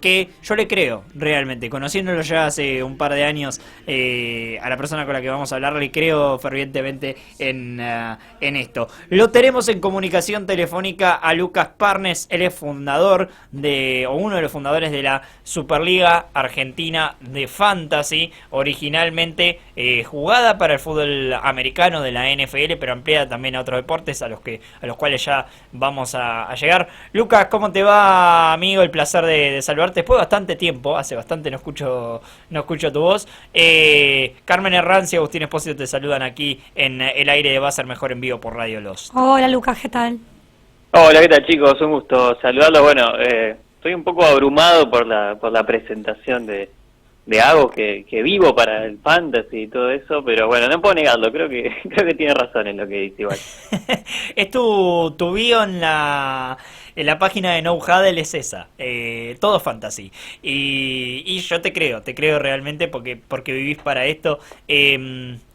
que yo le creo realmente, conociéndolo ya hace un par de años, a la persona con la que vamos a hablar, le creo fervientemente en esto. Lo tenemos en comunicación telefónica a Lucas Parnes. Él es fundador o uno de los fundadores de la Superliga Argentina de Fantasy, originalmente jugada para el fútbol americano de la NFL, pero ampliada también a otros deportes a los cuales ya vamos a llegar. Lucas, ¿cómo te va, amigo? El placer de saludarte después de bastante tiempo, hace bastante no escucho tu voz. Carmen Herranz y Agustín Espósito te saludan aquí en el aire de Va a Ser Mejor en vivo por Radio Los. Hola Lucas, ¿qué tal? Hola, ¿qué tal, chicos? Un gusto saludarlos. Bueno, estoy un poco abrumado por la presentación de Agos, que vivo para el fantasy y todo eso, pero bueno, no puedo negarlo, creo que tiene razón en lo que dice igual. Es tu bio en la página de No Huddle, es esa, todo fantasy, y yo te creo realmente porque vivís para esto.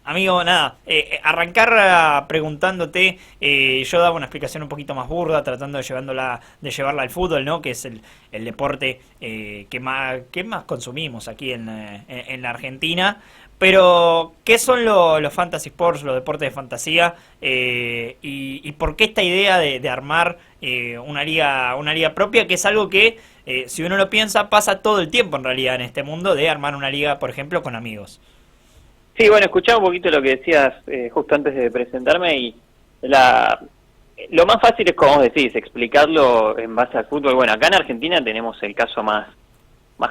Amigo, nada, arrancar preguntándote, yo daba una explicación un poquito más burda, tratando de llevarla al fútbol, ¿no? Que es el deporte que más consumimos aquí en la Argentina. Pero, ¿qué son los fantasy sports, los deportes de fantasía? Y por qué esta idea de armar una liga propia, que es algo que, si uno lo piensa, pasa todo el tiempo en realidad en este mundo, de armar una liga, por ejemplo, con amigos. Sí, bueno, escuchaba un poquito lo que decías justo antes de presentarme y lo más fácil es, como vos decís, explicarlo en base al fútbol. Bueno, acá en Argentina tenemos el caso más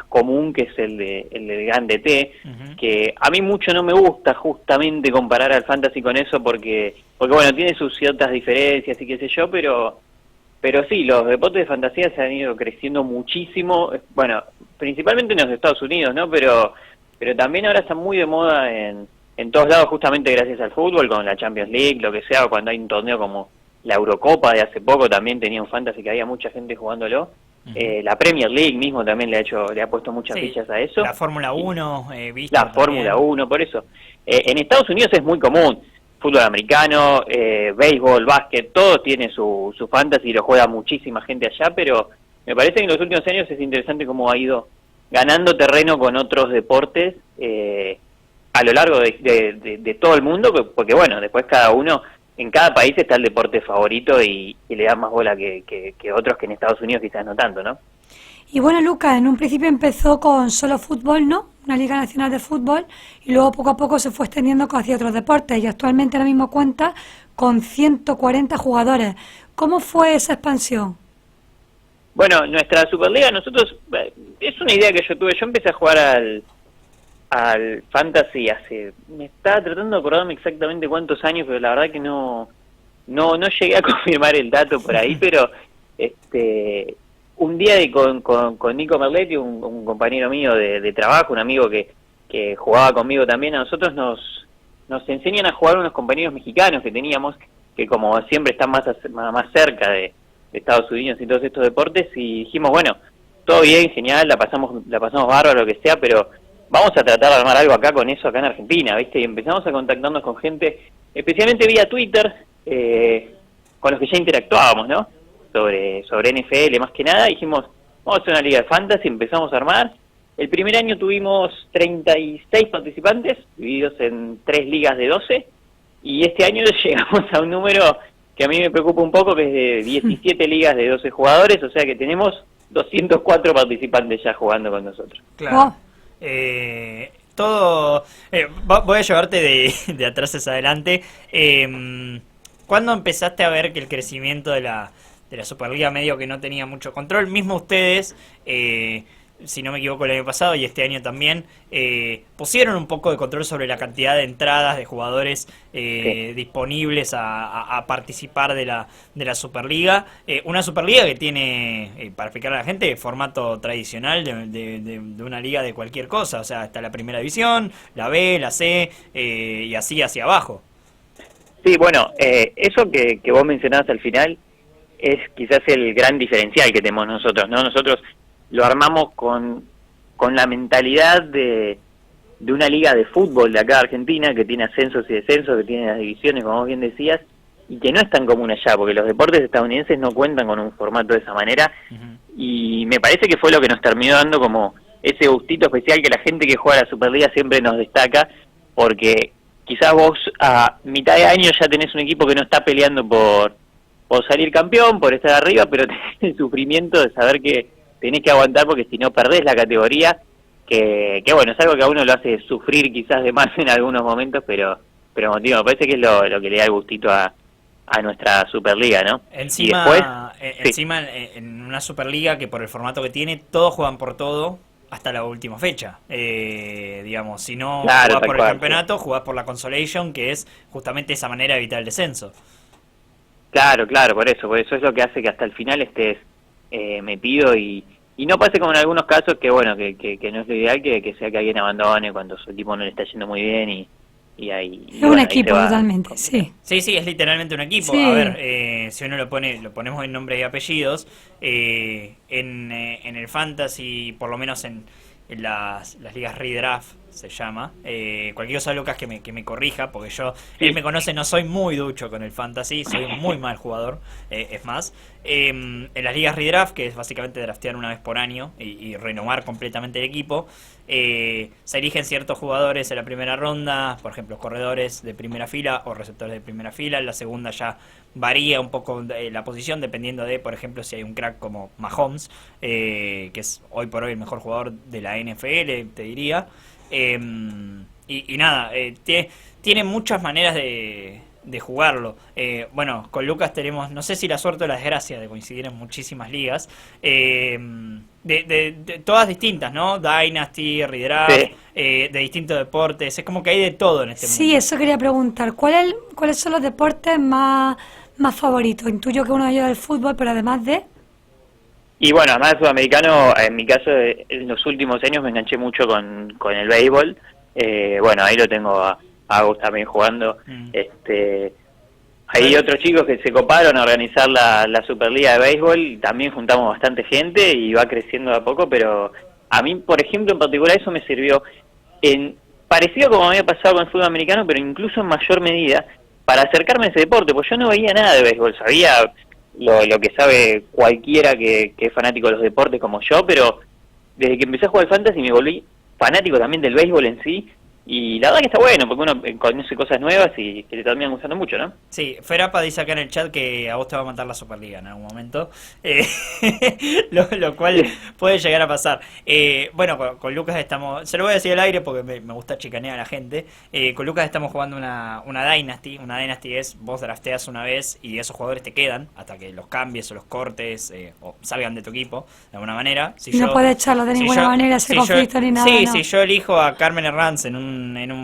común, que es el del Grande T, que a mí mucho no me gusta justamente comparar al fantasy con eso porque bueno, tiene sus ciertas diferencias y qué sé yo, pero sí, los deportes de fantasía se han ido creciendo muchísimo, bueno, principalmente en los Estados Unidos, ¿no? Pero también ahora están muy de moda en todos lados, justamente gracias al fútbol, con la Champions League, lo que sea, o cuando hay un torneo como la Eurocopa de hace poco, también tenía un fantasy que había mucha gente jugándolo. La Premier League mismo también le ha puesto muchas fichas a eso. La Fórmula 1, la Fórmula 1, por eso. En Estados Unidos es muy común, fútbol americano, béisbol, básquet, todo tiene su fantasy y lo juega muchísima gente allá, pero me parece que en los últimos años es interesante cómo ha ido ganando terreno con otros deportes a lo largo de todo el mundo, porque bueno, después cada uno, en cada país está el deporte favorito y le da más bola que otros, que en Estados Unidos quizás no tanto, ¿no? Y bueno, Lucas, en un principio empezó con solo fútbol, ¿no? Una Liga Nacional de Fútbol, y luego poco a poco se fue extendiendo hacia otros deportes, y actualmente ahora mismo cuenta con 140 jugadores. ¿Cómo fue esa expansión? Bueno, nuestra Superliga, nosotros, es una idea que yo tuve. Yo empecé a jugar al Fantasy me estaba tratando de acordarme exactamente cuántos años, pero la verdad que no llegué a confirmar el dato por ahí, pero un día con Nico Merletti, un compañero mío de trabajo, un amigo que jugaba conmigo también, a nosotros nos enseñan a jugar unos compañeros mexicanos que teníamos, que como siempre están más cerca de Estados Unidos y todos estos deportes, y dijimos, bueno, todo bien, genial, la pasamos bárbaro, lo que sea, pero vamos a tratar de armar algo acá con eso, acá en Argentina, ¿viste? Y empezamos a contactarnos con gente, especialmente vía Twitter, con los que ya interactuábamos, ¿no? Sobre NFL más que nada, dijimos, vamos a hacer una liga de fantasy, empezamos a armar. El primer año tuvimos 36 participantes, divididos en 3 ligas de 12, y este año llegamos a un número que a mí me preocupa un poco, que es de 17 ligas de 12 jugadores, o sea que tenemos 204 participantes ya jugando con nosotros. Claro. Voy a llevarte de atrás hacia adelante. ¿Cuándo empezaste a ver que el crecimiento de la Superliga medio que no tenía mucho control? Mismo ustedes, si no me equivoco, el año pasado y este año también, pusieron un poco de control sobre la cantidad de entradas de jugadores disponibles a participar de la Superliga. Una Superliga que tiene, para explicar a la gente, formato tradicional de una liga de cualquier cosa. O sea, está la primera división, la B, la C, y así hacia abajo. Sí, bueno, eso que vos mencionabas al final es quizás el gran diferencial que tenemos nosotros, ¿no? Nosotros lo armamos con la mentalidad de una liga de fútbol de acá de Argentina, que tiene ascensos y descensos, que tiene las divisiones, como vos bien decías, y que no es tan común allá, porque los deportes estadounidenses no cuentan con un formato de esa manera, y me parece que fue lo que nos terminó dando como ese gustito especial que la gente que juega a la Superliga siempre nos destaca, porque quizás vos a mitad de año ya tenés un equipo que no está peleando por salir campeón, por estar arriba, pero tenés el sufrimiento de saber que tenés que aguantar porque si no perdés la categoría, que bueno, es algo que a uno lo hace sufrir quizás de más en algunos momentos, pero motivo, me parece que es lo que le da el gustito a nuestra Superliga, ¿no? Encima, y después, encima en una Superliga que por el formato que tiene, todos juegan por todo hasta la última fecha. Digamos, si no claro, jugás por el cual, campeonato, jugás por la Consolation, que es justamente esa manera de evitar el descenso. Claro, por eso es lo que hace que hasta el final estés metido y no pase como en algunos casos que bueno, que no es lo ideal que sea que alguien abandone cuando su equipo no le está yendo muy bien y ahí... Es un equipo totalmente, sí. Sí, es literalmente un equipo. Sí. A ver, si uno lo ponemos en nombre y apellidos, en el Fantasy, por lo menos en las ligas redraft se llama. Cualquier cosa, Lucas, que me corrija, porque él me conoce, no soy muy ducho con el Fantasy, soy un muy mal jugador, es más. En las ligas redraft, que es básicamente draftear una vez por año y renovar completamente el equipo, se eligen ciertos jugadores en la primera ronda, por ejemplo, corredores de primera fila o receptores de primera fila. En la segunda ya varía un poco la posición dependiendo de, por ejemplo, si hay un crack como Mahomes, que es hoy por hoy el mejor jugador de la NFL, te diría. Y nada, tiene muchas maneras de jugarlo. Bueno, con Lucas tenemos, no sé si la suerte o la desgracia de coincidir en muchísimas ligas, de todas distintas, ¿no? Dynasty, Redraft, Sí. De distintos deportes, es como que hay de todo en este mundo. Sí, eso quería preguntar. ¿Cuáles son los deportes más favoritos? Intuyo que uno de ellos es el fútbol, pero además de... Y bueno, además sudamericano, en mi caso, en los últimos años me enganché mucho con el béisbol. Bueno, ahí lo tengo a Agus también jugando. Hay otros chicos que se coparon a organizar la Superliga de Béisbol, también juntamos bastante gente y va creciendo de a poco, pero a mí, por ejemplo, en particular eso me sirvió, parecido como había pasado con el fútbol americano, pero incluso en mayor medida, para acercarme a ese deporte, porque yo no veía nada de béisbol, sabía lo que sabe cualquiera que es fanático de los deportes como yo, pero desde que empecé a jugar al fantasy me volví fanático también del béisbol en sí, y la verdad que está bueno, porque uno conoce cosas nuevas y que le terminan gustando mucho, ¿no? Sí, Ferapa dice acá en el chat que a vos te va a matar la Superliga en algún momento, lo cual puede llegar a pasar. Bueno, con Lucas estamos, se lo voy a decir al aire porque me gusta chicanear a la gente, con Lucas estamos jugando una Dynasty. Una Dynasty es, vos drafteas una vez y esos jugadores te quedan hasta que los cambies o los cortes o salgan de tu equipo, de alguna manera. Si no puedes echarlo de ninguna manera, ese conflicto ni nada. Sí, no. si yo elijo a Carmen Herranz en un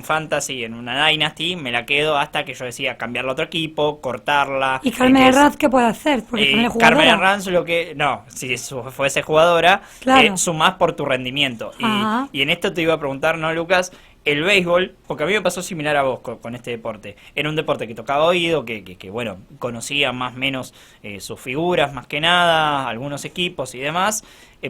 Fantasy, en una Dynasty, me la quedo hasta que yo decida cambiarla a otro equipo, cortarla. ¿Y Carmen Herranz qué puede hacer? Porque Carmen Herranz si fuese jugadora, claro. sumás por tu rendimiento. Y en esto te iba a preguntar, ¿no, Lucas? El béisbol, porque a mí me pasó similar a vos con este deporte. Era un deporte que tocaba oído, que bueno, conocía más o menos sus figuras, más que nada, algunos equipos y demás,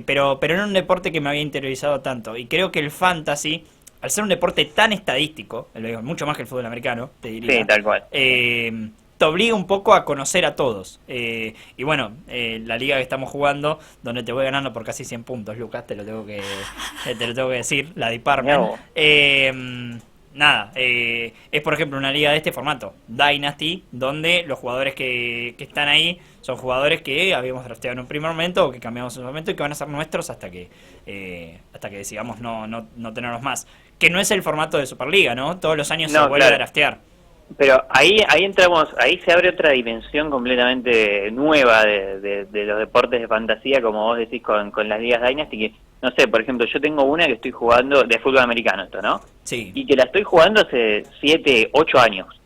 pero no era un deporte que me había interiorizado tanto. Y creo que el fantasy, al ser un deporte tan estadístico, el béisbol, mucho más que el fútbol americano, te diría. Sí, tal cual. Te obliga un poco a conocer a todos. Y bueno, la liga que estamos jugando, donde te voy ganando por casi 100 puntos, Lucas, te lo tengo que decir, la Department. Nada, es por ejemplo una liga de este formato, Dynasty, donde los jugadores que están ahí son jugadores que habíamos drafteado en un primer momento o que cambiamos en un momento y que van a ser nuestros hasta que decidamos no tenerlos más. Que no es el formato de Superliga, ¿no? Todos los años se vuelve a draftear. Pero ahí entramos, ahí se abre otra dimensión completamente nueva de los deportes de fantasía, como vos decís con las ligas Dynasty, que, no sé, por ejemplo, yo tengo una que estoy jugando de fútbol americano, esto, ¿no? Sí. Y que la estoy jugando hace 7, 8 años,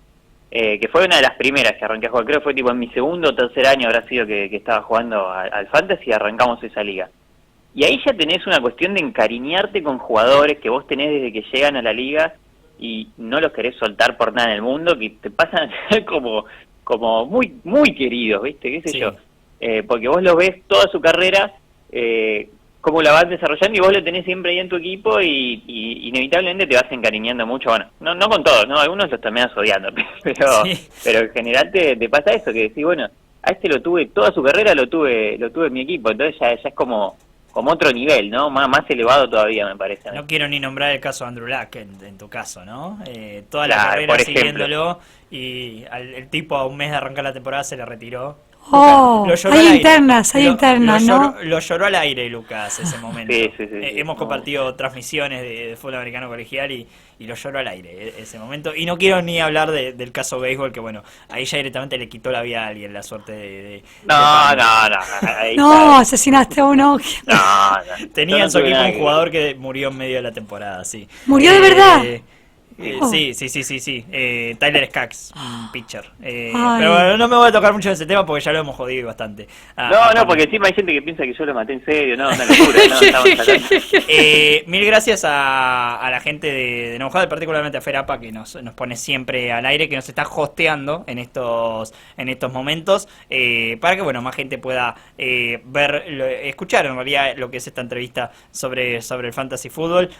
que fue una de las primeras que arranqué a jugar, creo que fue tipo en mi segundo o tercer año habrá sido que estaba jugando al fantasy y arrancamos esa liga. Y ahí ya tenés una cuestión de encariñarte con jugadores que vos tenés desde que llegan a la liga y no los querés soltar por nada en el mundo, que te pasan a ser como muy muy queridos, ¿viste? ¿Qué sé yo? Porque vos los ves toda su carrera, cómo la vas desarrollando y vos lo tenés siempre ahí en tu equipo y inevitablemente te vas encariñando mucho. Bueno, no con todos, ¿no? Algunos los terminás odiando, pero en general te pasa eso, que decís, bueno, a este lo tuve, toda su carrera lo tuve en mi equipo, entonces ya es como otro nivel, ¿no? Más elevado todavía, me parece. No quiero ni nombrar el caso de Andrew Luck en tu caso, ¿no? Toda la Claro, carrera por ejemplo. siguiéndolo y el tipo a un mes de arrancar la temporada se le retiró. Oh, Lo lloró hay al aire. internas, ¿no? Lo lloró al aire, Lucas, ese momento. Sí. Hemos compartido transmisiones de fútbol americano colegial y lo lloró al aire ese momento. Y no quiero ni hablar del caso béisbol, que bueno, ahí ya directamente le quitó la vida a alguien, la suerte de No. Ahí No, está. asesinaste a uno. No. Tenía Yo en su tuve equipo nada un que jugador que murió en medio de la temporada, sí. ¿Murió de verdad? Oh. Sí. Tyler Skaggs, un pitcher. Ay. Pero bueno, no me voy a tocar mucho de ese tema porque ya lo hemos jodido bastante. No, porque encima hay gente que piensa que yo lo maté en serio, no, una locura, no, estamos hablando. Mil gracias a la gente de Enojada, particularmente a Ferapa, que nos pone siempre al aire, que nos está hosteando en estos momentos, para que bueno, más gente pueda escuchar en realidad lo que es esta entrevista sobre el fantasy fútbol.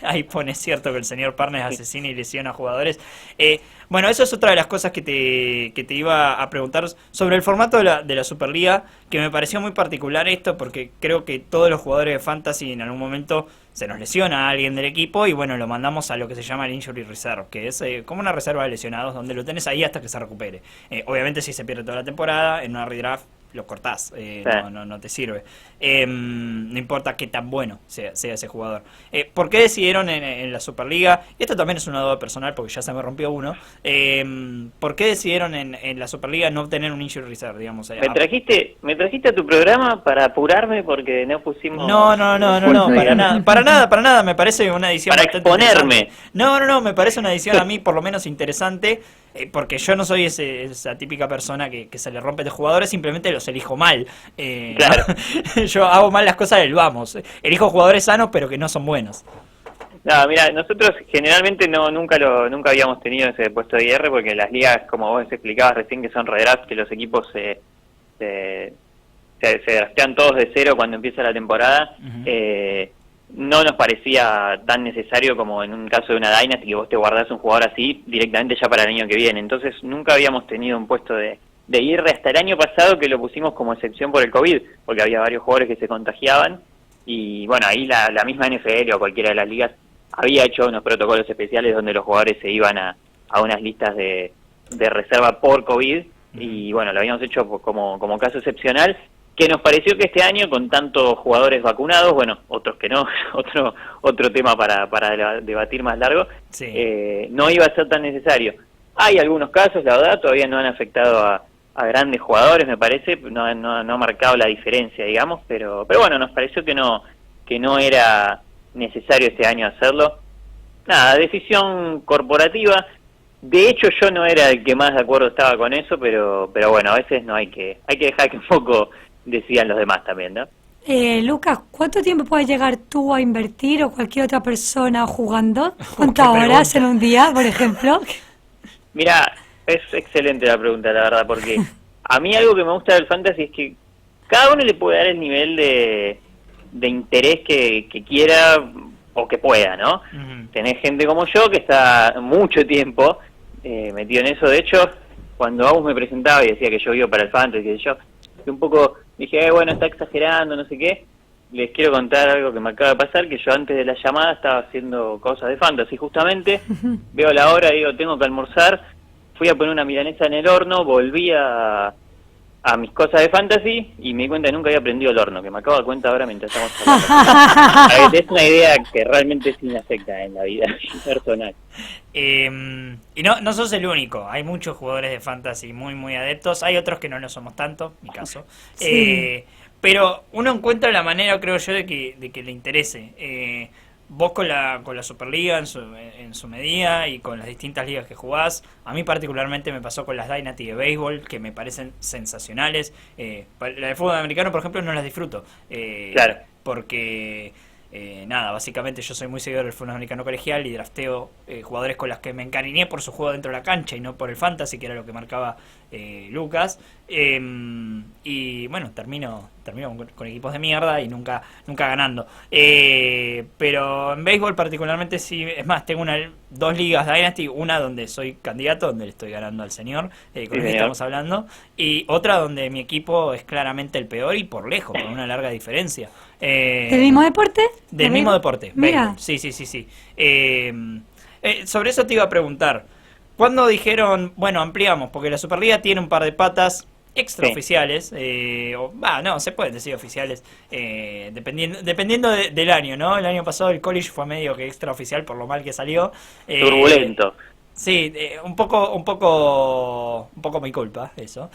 Ahí pone cierto que el señor Parnes asesina y lesiona a jugadores. Bueno, eso es otra de las cosas que te iba a preguntar sobre el formato de la Superliga, que me pareció muy particular esto, porque creo que todos los jugadores de fantasy en algún momento se nos lesiona a alguien del equipo y bueno, lo mandamos a lo que se llama el Injury Reserve, que es como una reserva de lesionados donde lo tenés ahí hasta que se recupere. Obviamente si se pierde toda la temporada, en una redraft lo cortás, no te sirve. No importa qué tan bueno sea ese jugador. ¿Por qué decidieron en la Superliga? Y esto también es una duda personal porque ya se me rompió uno. ¿Por qué decidieron en la Superliga no tener un injury reserve, digamos? Me trajiste a tu programa para apurarme porque no pusimos... No, para nada, me parece una edición para bastante exponerme. interesante. No, me parece una edición a mí por lo menos interesante, porque yo no soy esa típica persona que se le rompe de jugadores, simplemente los elijo mal. Claro. Yo hago mal las cosas del vamos. Elijo jugadores sanos pero que no son buenos. No, mira, nosotros generalmente nunca habíamos tenido ese puesto de IR porque las ligas, como vos explicabas recién, que son redrafts, que los equipos se draftean todos de cero cuando empieza la temporada, no nos parecía tan necesario como en un caso de una Dynasty, que vos te guardás un jugador así directamente ya para el año que viene. Entonces nunca habíamos tenido un puesto de IR hasta el año pasado, que lo pusimos como excepción por el COVID, porque había varios jugadores que se contagiaban, y bueno, ahí la misma NFL o cualquiera de las ligas había hecho unos protocolos especiales donde los jugadores se iban a unas listas de reserva por COVID, y bueno, lo habíamos hecho como caso excepcional, que nos pareció que este año, con tantos jugadores vacunados, bueno, otros que no, otro tema para debatir más largo, sí. No iba a ser tan necesario. Hay algunos casos, la verdad, todavía no han afectado a grandes jugadores, me parece, no ha marcado la diferencia, digamos, pero bueno, nos pareció que no era necesario este año hacerlo. Nada, decisión corporativa. De hecho, yo no era el que más de acuerdo estaba con eso, pero bueno, a veces no hay que dejar que un poco decidan los demás también, ¿no? Lucas, ¿cuánto tiempo puedes llegar tú a invertir o cualquier otra persona jugando? ¿Cuántas qué horas pregunta. en un día, por ejemplo? Mira, es excelente la pregunta, la verdad, porque a mí algo que me gusta del fantasy es que cada uno le puede dar el nivel de interés que quiera o que pueda, ¿no? Tenés gente como yo que está mucho tiempo metido en eso. De hecho, cuando Agus me presentaba y decía que yo vivo para el fantasy, que yo un poco dije, bueno, está exagerando, no sé qué. Les quiero contar algo que me acaba de pasar, que yo antes de la llamada estaba haciendo cosas de fantasy justamente, veo la hora y digo, tengo que almorzar, fui a poner una milanesa en el horno, volví a mis cosas de fantasy y me di cuenta que nunca había prendido el horno, que me acabo de dar cuenta ahora mientras estamos hablando. Es una idea que realmente sí me afecta en la vida personal. Y no sos el único, hay muchos jugadores de fantasy muy adeptos, hay otros que no lo somos tanto, mi caso. Sí. Pero uno encuentra la manera, creo yo, de que le interese. Vos con la Superliga en su medida y con las distintas ligas que jugás, a mí particularmente me pasó con las Dynasty de béisbol, que me parecen sensacionales. La de fútbol americano, por ejemplo, no las disfruto. Claro. Porque, nada, básicamente yo soy muy seguidor del fútbol americano colegial y drafteo jugadores con las que me encariñé por su juego dentro de la cancha y no por el fantasy, que era lo que marcaba Lucas. Y bueno, termino con equipos de mierda y nunca ganando. Pero en béisbol particularmente sí, es más, tengo dos ligas Dynasty, una donde soy candidato, donde le estoy ganando al señor, con el que estamos hablando, y otra donde mi equipo es claramente el peor y por lejos, con una larga diferencia. ¿Del mismo deporte? Del mismo deporte, Mira. béisbol. Sí. Sobre eso te iba a preguntar. ¿Cuándo dijeron, bueno, ampliamos? Porque la Superliga tiene un par de patas extraoficiales, no, se pueden decir oficiales, dependiendo del año, ¿no? El año pasado el college fue medio que extraoficial por lo mal que salió. Turbulento. Sí, un poco mi culpa, eso.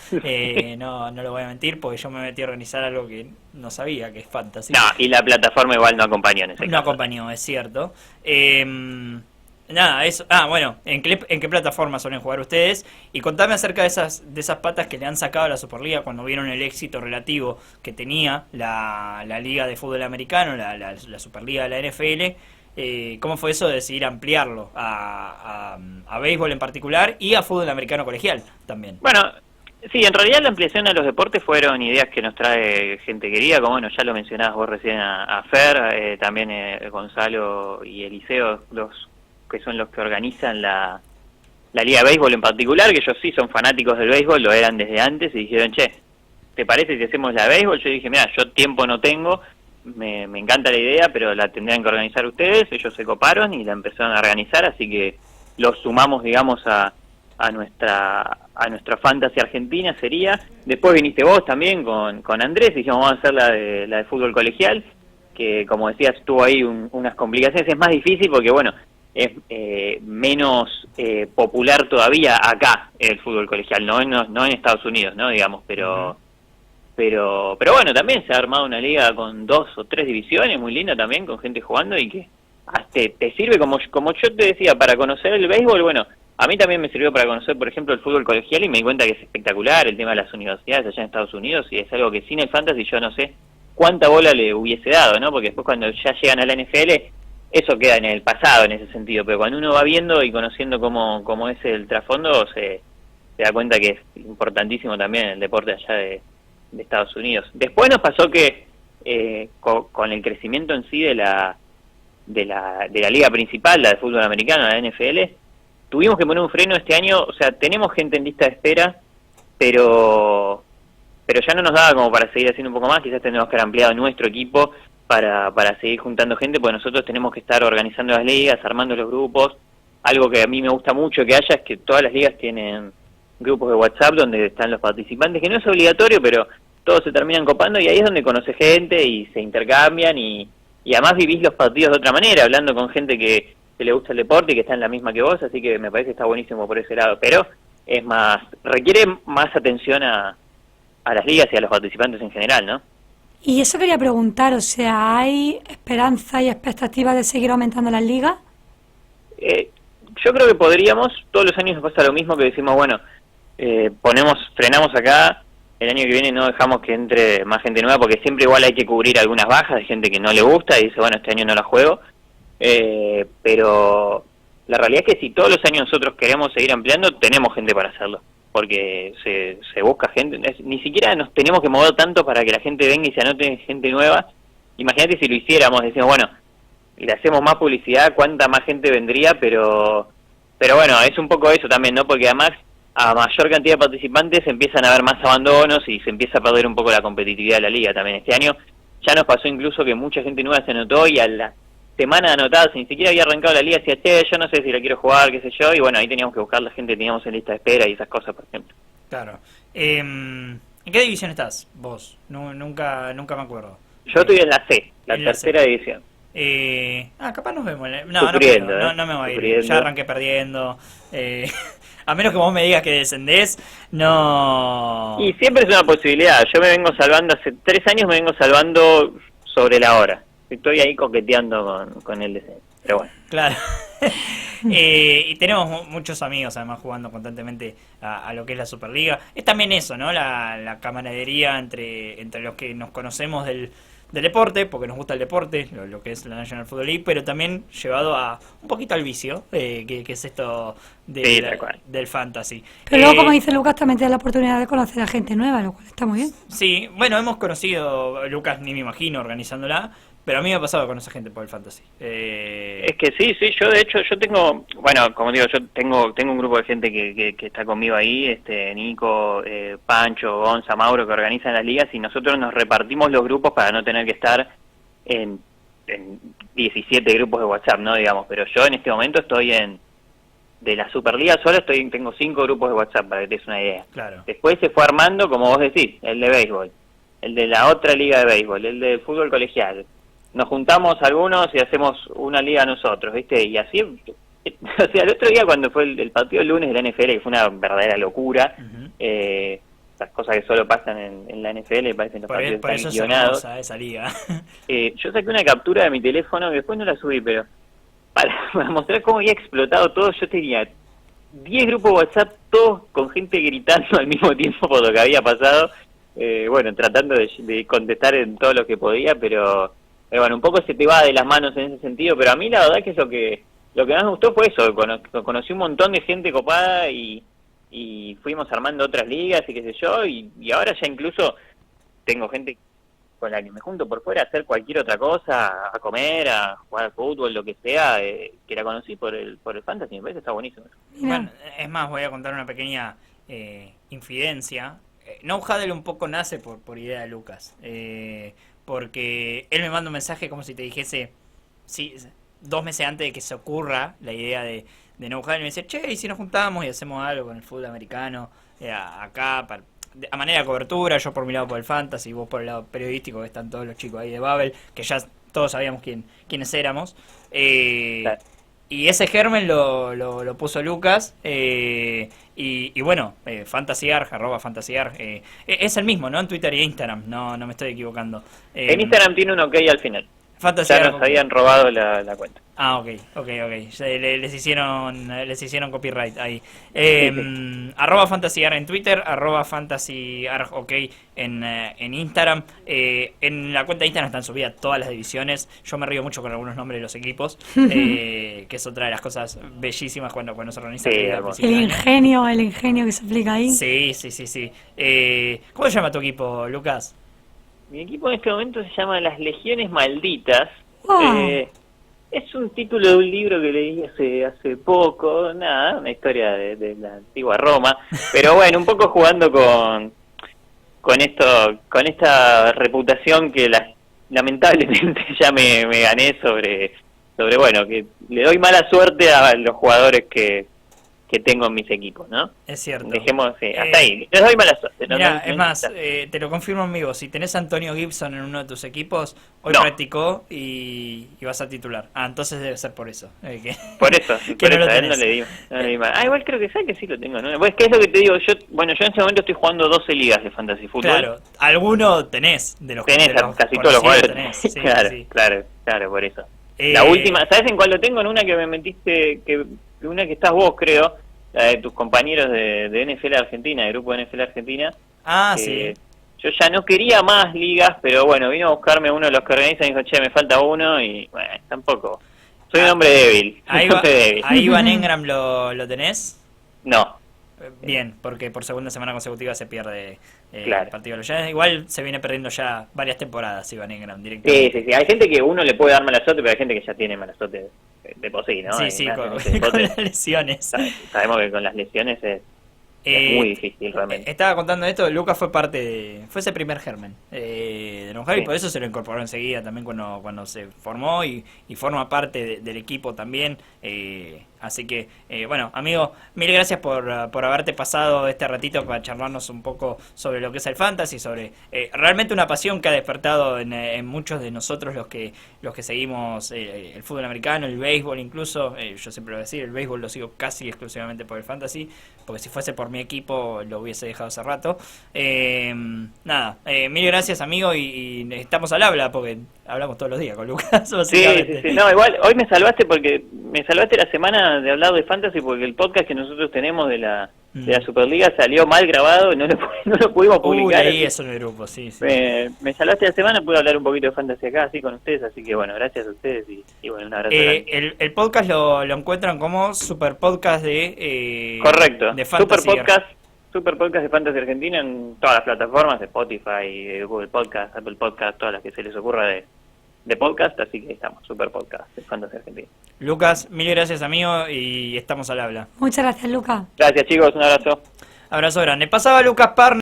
No lo voy a mentir, porque yo me metí a organizar algo que no sabía, que es fantasy. No, y la plataforma igual no acompañó en ese caso. No acompañó, es cierto. Nada, eso. Bueno, ¿en qué plataforma suelen jugar ustedes? Y contame acerca de esas patas que le han sacado a la Superliga cuando vieron el éxito relativo que tenía la Liga de Fútbol Americano, la Superliga de la NFL. ¿Cómo fue eso de decidir ampliarlo a béisbol en particular y a fútbol americano colegial también? Bueno, sí, en realidad la ampliación a los deportes fueron ideas que nos trae gente querida, como bueno, ya lo mencionabas vos recién a Fer, también Gonzalo y Eliseo, que son los que organizan la Liga de Béisbol en particular, que ellos sí son fanáticos del béisbol, lo eran desde antes, y dijeron, che, ¿te parece si hacemos la de béisbol? Yo dije, mira, yo tiempo no tengo, me encanta la idea, pero la tendrían que organizar ustedes. Ellos se coparon y la empezaron a organizar, así que los sumamos, digamos, a nuestra fantasy argentina sería. Después viniste vos también con Andrés, y dijimos, vamos a hacer la de fútbol colegial, que como decías, tuvo ahí unas complicaciones. Es más difícil porque, bueno, es menos popular todavía acá el fútbol colegial, no en Estados Unidos, ¿no? Digamos, pero bueno, también se ha armado una liga con 2 o 3 divisiones, muy linda también, con gente jugando, y que te sirve, como yo te decía, para conocer el béisbol. Bueno, a mí también me sirvió para conocer, por ejemplo, el fútbol colegial, y me di cuenta que es espectacular el tema de las universidades allá en Estados Unidos, y es algo que sin el fantasy yo no sé cuánta bola le hubiese dado, ¿no? Porque después cuando ya llegan a la NFL, eso queda en el pasado en ese sentido, pero cuando uno va viendo y conociendo cómo es el trasfondo, se da cuenta que es importantísimo también el deporte allá de Estados Unidos. Después nos pasó que con el crecimiento en sí de la liga principal, la de fútbol americano, la NFL, tuvimos que poner un freno este año. O sea, tenemos gente en lista de espera, pero ya no nos daba como para seguir haciendo un poco más. Quizás tenemos que haber ampliado nuestro equipo para seguir juntando gente, porque nosotros tenemos que estar organizando las ligas, armando los grupos. Algo que a mí me gusta mucho que haya es que todas las ligas tienen grupos de WhatsApp donde están los participantes, que no es obligatorio, pero todos se terminan copando, y ahí es donde conoces gente y se intercambian, y además vivís los partidos de otra manera, hablando con gente que le gusta el deporte y que está en la misma que vos, así que me parece que está buenísimo por ese lado. Pero requiere más atención a las ligas y a los participantes en general, ¿no? Y eso quería preguntar, o sea, ¿hay esperanza y expectativa de seguir aumentando las ligas? Yo creo que podríamos. Todos los años nos pasa lo mismo, que decimos, bueno, frenamos acá, el año que viene no dejamos que entre más gente nueva, porque siempre igual hay que cubrir algunas bajas de gente que no le gusta y dice, bueno, este año no la juego. Pero la realidad es que si todos los años nosotros queremos seguir ampliando, tenemos gente para hacerlo, porque se busca gente. Ni siquiera nos tenemos que mover tanto para que la gente venga y se anote gente nueva. Imagínate si lo hiciéramos, decimos, bueno, le hacemos más publicidad, cuánta más gente vendría, pero bueno, es un poco eso también, ¿no? Porque además, a mayor cantidad de participantes empiezan a haber más abandonos y se empieza a perder un poco la competitividad de la liga también. Este año ya nos pasó incluso que mucha gente nueva se anotó, y a la semana de anotadas, ni siquiera había arrancado la liga, decía, che, yo no sé si la quiero jugar, qué sé yo, y bueno, ahí teníamos que buscar la gente que teníamos en lista de espera y esas cosas, por ejemplo. Claro. ¿En qué división estás vos? Nunca me acuerdo. Yo estoy en la C, la En la tercera C. división. Capaz nos vemos. Sufriendo, No me voy a ir. Sufriendo. Ya arranqué perdiendo. A menos que vos me digas que descendés, no. Y siempre es una posibilidad. Yo me vengo salvando, hace 3 años me vengo salvando sobre la hora. Estoy ahí coqueteando con el descenso. Pero bueno. Claro. Y tenemos muchos amigos además jugando constantemente a lo que es la Superliga. Es también eso, ¿no? La camaradería entre los que nos conocemos del del deporte, porque nos gusta el deporte, lo que es la National Football League, pero también llevado a un poquito al vicio, que es esto Sí, tal cual. del fantasy. Pero luego, como dice Lucas, también te da la oportunidad de conocer a gente nueva, lo cual está muy bien. Sí, bueno, hemos conocido, Lucas ni me imagino organizándola, pero a mí me ha pasado conocer gente por el fantasy. Es que sí, yo de hecho, yo tengo, bueno, como digo, yo tengo un grupo de gente que está conmigo ahí, Nico, Pancho, Gonza, Mauro, que organizan las ligas, y nosotros nos repartimos los grupos para no tener que estar en 17 grupos de WhatsApp, ¿no? Digamos, pero yo en este momento estoy de la Superliga solo tengo 5 grupos de WhatsApp, para que te des una idea. Claro. Después se fue armando, como vos decís, el de béisbol, el de la otra liga de béisbol, el de fútbol colegial. Nos juntamos algunos y hacemos una liga nosotros, ¿viste? Y así, o sea, el otro día cuando fue el partido del lunes de la NFL, que fue una verdadera locura, las cosas que solo pasan en la NFL, parecen los partidos Por tan eso es guionados. hermosa esa liga. Yo saqué una captura de mi teléfono, que después no la subí, pero para mostrar cómo había explotado todo, yo tenía 10 grupos de WhatsApp, todos con gente gritando al mismo tiempo por lo que había pasado, bueno, tratando de contestar en todo lo que podía, pero bueno, un poco se te va de las manos en ese sentido, pero a mí la verdad que es lo que más me gustó fue eso, conocí un montón de gente copada y fuimos armando otras ligas y qué sé yo, y ahora ya incluso tengo gente con la que me junto por fuera a hacer cualquier otra cosa, a comer, a jugar al fútbol, lo que sea, que la conocí por el fantasy, me parece que está buenísimo. Mira. Bueno, es más, voy a contar una pequeña infidencia. No Huddle un poco nace por idea de Lucas, porque él me manda un mensaje como si te dijese, sí, 2 meses antes de que se ocurra la idea de No Huddle, me dice, che, ¿y si nos juntamos y hacemos algo con el fútbol americano acá, a manera de cobertura, yo por mi lado por el fantasy, vos por el lado periodístico, que están todos los chicos ahí de Babel, que ya todos sabíamos quiénes éramos. Claro. Y ese germen lo puso Lucas, y bueno, FantasyArg, @FantasyArg, es el mismo, ¿no? En Twitter y Instagram, no me estoy equivocando. En Instagram tiene un OK al final. FantasyArg, Ya nos habían robado la cuenta. Ah, ok. Les hicieron copyright ahí. @FantasyArg en Twitter, @FantasyArg OK en Instagram. En la cuenta de Instagram están subidas todas las divisiones. Yo me río mucho con algunos nombres de los equipos, que es otra de las cosas bellísimas cuando se organiza Sí, la hermoso. El ingenio que se aplica ahí. Sí. ¿Cómo se llama tu equipo, Lucas? Mi equipo en este momento se llama Las Legiones Malditas. Wow. Es un título de un libro que leí hace poco, nada, una historia de la antigua Roma, pero bueno, un poco jugando con esta reputación que lamentablemente ya me gané sobre bueno, que le doy mala suerte a los jugadores que tengo en mis equipos, ¿no? Es cierto. Dejemos hasta ahí. Les doy mala suerte. Mirá, No es más, necesitas. te lo confirmo, amigo. Si tenés a Antonio Gibson en uno de tus equipos, hoy No. practicó y vas a titular. Ah, entonces debe ser por eso. Por eso, que no lo a él no tenés. le di mal. Igual creo que sabe que sí lo tengo, ¿no? Pues que es lo que te digo, yo en ese momento estoy jugando 12 ligas de fantasy fútbol. Claro, alguno tenés de los Tenés de los casi todos los conocidos jugadores. tenés, sí, claro, sí. claro, por eso. La última, ¿sabes en cuál lo tengo? En una que me metiste, una que estás vos, creo, la de tus compañeros de NFL Argentina, de grupo de NFL Argentina. Ah, que sí. Yo ya no quería más ligas, pero bueno, vino a buscarme uno de los que organizan y dijo, che, me falta uno, y bueno, tampoco. Soy un hombre débil. Ahí Van Engram lo tenés. No. Bien, porque por segunda semana consecutiva se pierde Claro. el partido de los Giants. Igual se viene perdiendo ya varias temporadas Van Engram directamente. Sí. Hay gente que uno le puede dar mala suerte, pero hay gente que ya tiene mala suerte de por sí, ¿no? Sí, Y con, en ese deporte, con las lesiones. sabemos que con las lesiones es muy difícil realmente. Estaba contando esto, Lucas fue ese primer germen de Don Javi, Sí. por eso se lo incorporó enseguida también cuando se formó y forma parte del equipo también. Así que, bueno, amigo, mil gracias por haberte pasado este ratito para charlarnos un poco sobre lo que es el fantasy, sobre realmente una pasión que ha despertado en muchos de nosotros los que seguimos el fútbol americano, el béisbol incluso. Yo siempre lo voy a decir, el béisbol lo sigo casi exclusivamente por el fantasy, porque si fuese por mi equipo lo hubiese dejado hace rato. Nada, mil gracias, amigo, y estamos al habla porque hablamos todos los días con Lucas, básicamente. Sí. No, igual hoy me salvaste porque me salvaste la semana tema de hablar de fantasy porque el podcast que nosotros tenemos de la Superliga salió mal grabado y no lo pudimos publicar. Leí eso en el grupo, sí. Me salvaste la semana, pude hablar un poquito de fantasy acá, así con ustedes, así que bueno, gracias a ustedes y bueno, un abrazo grande. El podcast lo encuentran como Super Podcast de Correcto, de fantasy. Super Podcast de Fantasy Argentina en todas las plataformas, Spotify, Google Podcast, Apple Podcast, todas las que se les ocurra de podcast, así que estamos, Super Podcast de Fantasy Argentina. Lucas, mil gracias amigo y estamos al habla. Muchas gracias, Luca. Gracias chicos, un abrazo. Abrazo grande. Pasaba Lucas Parra.